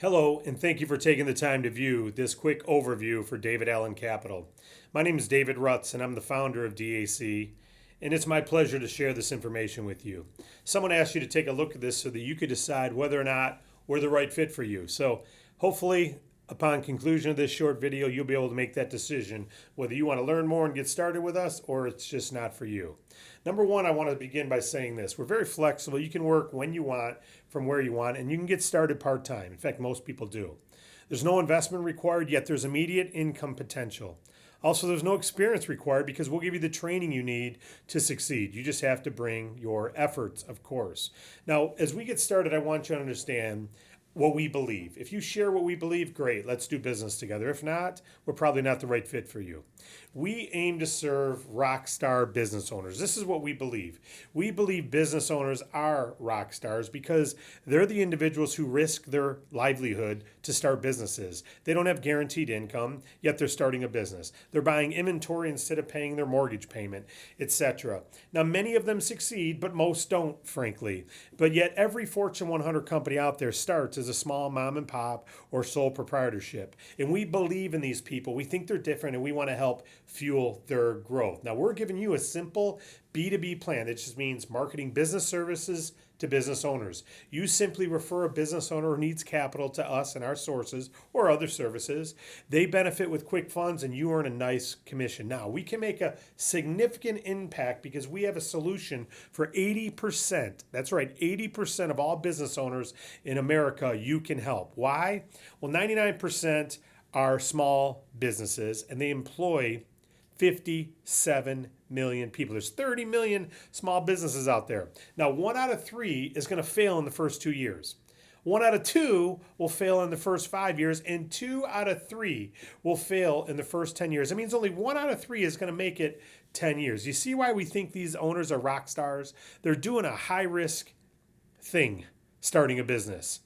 Hello, and thank you for taking the time to view this quick overview for David Allen Capital. My name is David Rutz, and I'm the founder of DAC, and it's my pleasure to share this information with you. Someone asked you to take a look at this so that you could decide whether or not we're the right fit for you. So, hopefully, upon conclusion of this short video, you'll be able to make that decision whether you want to learn more and get started with us or it's just not for you. Number one, I want to begin by saying this. We're very flexible. You can work when you want, from where you want, and you can get started part-time. In fact, most people do. There's no investment required, yet there's immediate income potential. Also, there's no experience required because we'll give you the training you need to succeed. You just have to bring your efforts, of course. Now, as we get started, I want you to understand what we believe. If you share what we believe, great, let's do business together. If not, we're probably not the right fit for you. We aim to serve rock star business owners. This is what we believe. We believe business owners are rock stars because they're the individuals who risk their livelihood to start businesses. They don't have guaranteed income, yet they're starting a business. They're buying inventory instead of paying their mortgage payment, etc. Now, many of them succeed, but most don't, frankly. But yet every Fortune 100 company out there starts as a small mom and pop or sole proprietorship. And we believe in these people. We think they're different and we want to help fuel their growth. Now, we're giving you a simple B2B plan. That just means marketing business services to business owners. You simply refer a business owner who needs capital to us and our sources or other services. They benefit with quick funds and you earn a nice commission. Now, we can make a significant impact because we have a solution for 80%. That's right, 80% of all business owners in America you can help. Why? Well, 99% are small businesses and they employ 57 million people. There's 30 million small businesses out there. Now, 1 out of 3 is going to fail in the first 2 years. 1 out of 2 will fail in the first 5 years, and 2 out of 3 will fail in the first 10 years. It means only 1 out of 3 is going to make it 10 years. You see why we think these owners are rock stars? They're doing a high-risk thing, starting a business.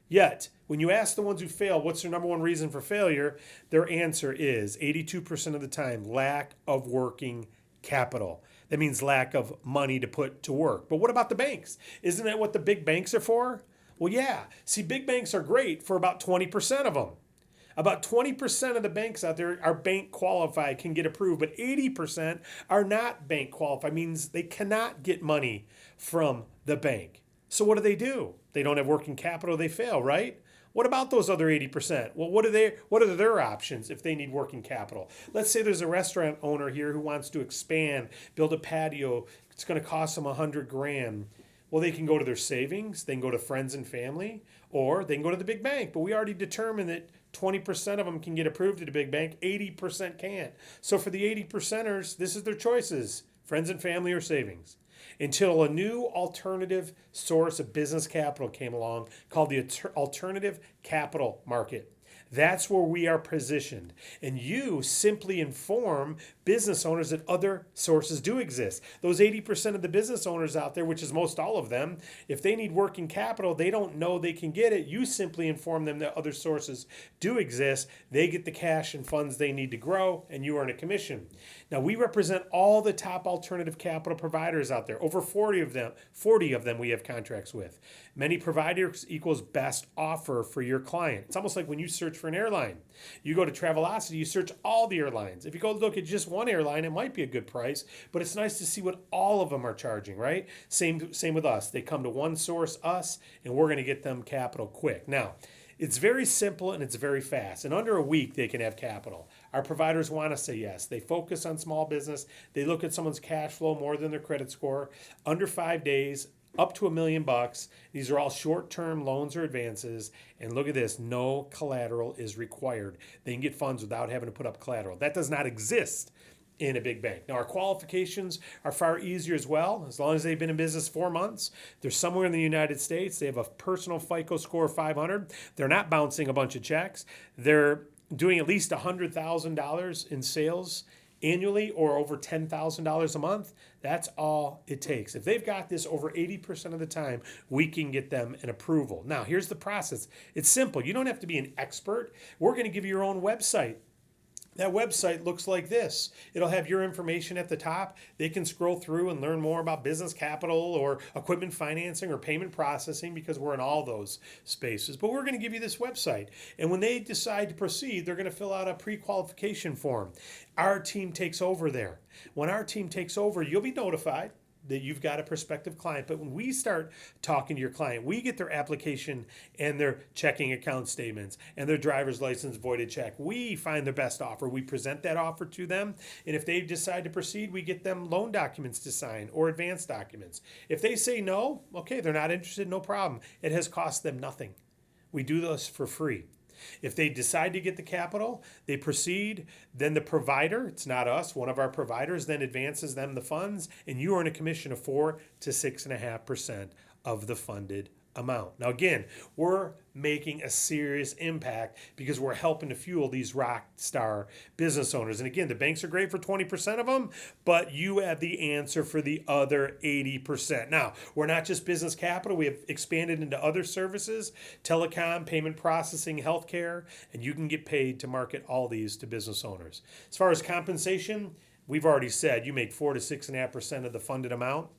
Yet, when you ask the ones who fail, what's their number one reason for failure? Their answer is 82% of the time, lack of working capital. That means lack of money to put to work. But what about the banks? Isn't that what the big banks are for? Well, yeah. See, big banks are great for about 20% of them. About 20% of the banks out there are bank qualified, can get approved, but 80% are not bank qualified, means they cannot get money from the bank. So what do? They don't have working capital, they fail, right? What about those other 80%? Well, what are their options if they need working capital? Let's say there's a restaurant owner here who wants to expand, build a patio. It's going to cost them $100,000. Well, they can go to their savings, they can go to friends and family, or they can go to the big bank. But we already determined that 20% of them can get approved at a big bank, 80% can't. So for the 80%ers, this is their choices, friends and family or savings. Until a new alternative source of business capital came along called the alternative capital market. That's where we are positioned. And you simply inform business owners that other sources do exist. Those 80% of the business owners out there, which is most all of them, if they need working capital, they don't know they can get it. You simply inform them that other sources do exist. They get the cash and funds they need to grow, and you earn a commission. Now, we represent all the top alternative capital providers out there. Over 40 of them we have contracts with. Many providers equals best offer for your client. It's almost like when you search for an airline. You go to Travelocity, you search all the airlines. If you go look at just one airline, it might be a good price, but it's nice to see what all of them are charging, right? Same with us. They come to one source, us, and we're going to get them capital quick. Now, it's very simple and it's very fast. In under a week, they can have capital. Our providers want to say yes. They focus on small business. They look at someone's cash flow more than their credit score. Under 5 days, up to $1 million. These are all short-term loans or advances. And look at this, no collateral is required. They can get funds without having to put up collateral. That does not exist in a big bank. Now, our qualifications are far easier as well, as long as they've been in business 4 months. They're somewhere in the United States. They have a personal FICO score of 500. They're not bouncing a bunch of checks. They're doing at least $100,000 in sales annually or over $10,000 a month. That's all it takes. If they've got this over 80% of the time, we can get them an approval. Now, here's the process. It's simple. You don't have to be an expert. We're going to give you your own website. That website looks like this. It'll have your information at the top. They can scroll through and learn more about business capital or equipment financing or payment processing, because we're in all those spaces. But we're going to give you this website. And when they decide to proceed, they're going to fill out a pre-qualification form. Our team takes over there. When our team takes over, you'll be notified that you've got a prospective client. But when we start talking to your client, we get their application and their checking account statements and their driver's license voided check. We find their best offer. We present that offer to them. And if they decide to proceed, we get them loan documents to sign or advance documents. If they say no, okay, they're not interested, no problem. It has cost them nothing. We do this for free. If they decide to get the capital, they proceed, then the provider, it's not us, one of our providers then advances them the funds, and you earn a commission of 4 to 6.5% of the funded amount. Now again, we're making a serious impact because we're helping to fuel these rock star business owners. And again, the banks are great for 20% of them, but you have the answer for the other 80%. Now, we're not just business capital. We have expanded into other services, telecom, payment processing, healthcare, and you can get paid to market all these to business owners. As far as compensation, we've already said you make 4 to 6.5% of the funded amount.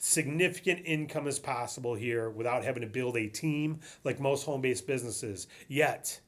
Significant income is possible here without having to build a team like most home-based businesses. Yet,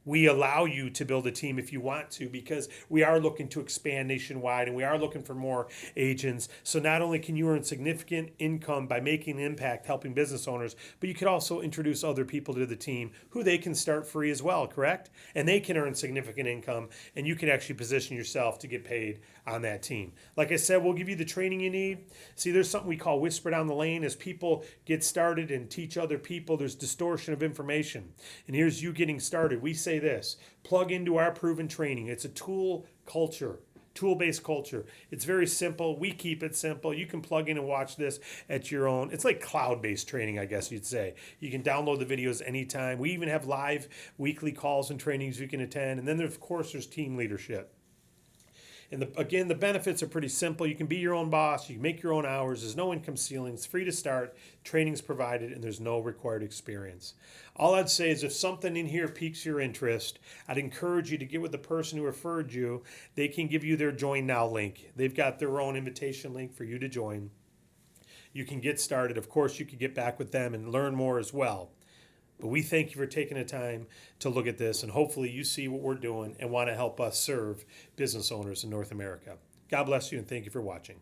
we allow you to build a team if you want to, because we are looking to expand nationwide and we are looking for more agents. So not only can you earn significant income by making an impact helping business owners, but you could also introduce other people to the team who they can start free as well, correct? And they can earn significant income, and you can actually position yourself to get paid on that team. Like I said, we'll give you the training you need. See, there's something we call whisper down the lane. As people get started and teach other people, there's distortion of information. And here's you getting started. We say this: plug into our proven training. It's a tool culture, tool-based culture. It's very simple. We keep it simple. You can plug in and watch this at your own. It's like cloud-based training, I guess you'd say. You can download the videos anytime. We even have live weekly calls and trainings you can attend. And then, of course, there's team leadership. And again, the benefits are pretty simple. You can be your own boss. You can make your own hours. There's no income ceiling. It's free to start. Training's provided, and there's no required experience. All I'd say is if something in here piques your interest, I'd encourage you to get with the person who referred you. They can give you their Join Now link. They've got their own invitation link for you to join. You can get started. Of course, you can get back with them and learn more as well. But we thank you for taking the time to look at this, and hopefully you see what we're doing and want to help us serve business owners in North America. God bless you, and thank you for watching.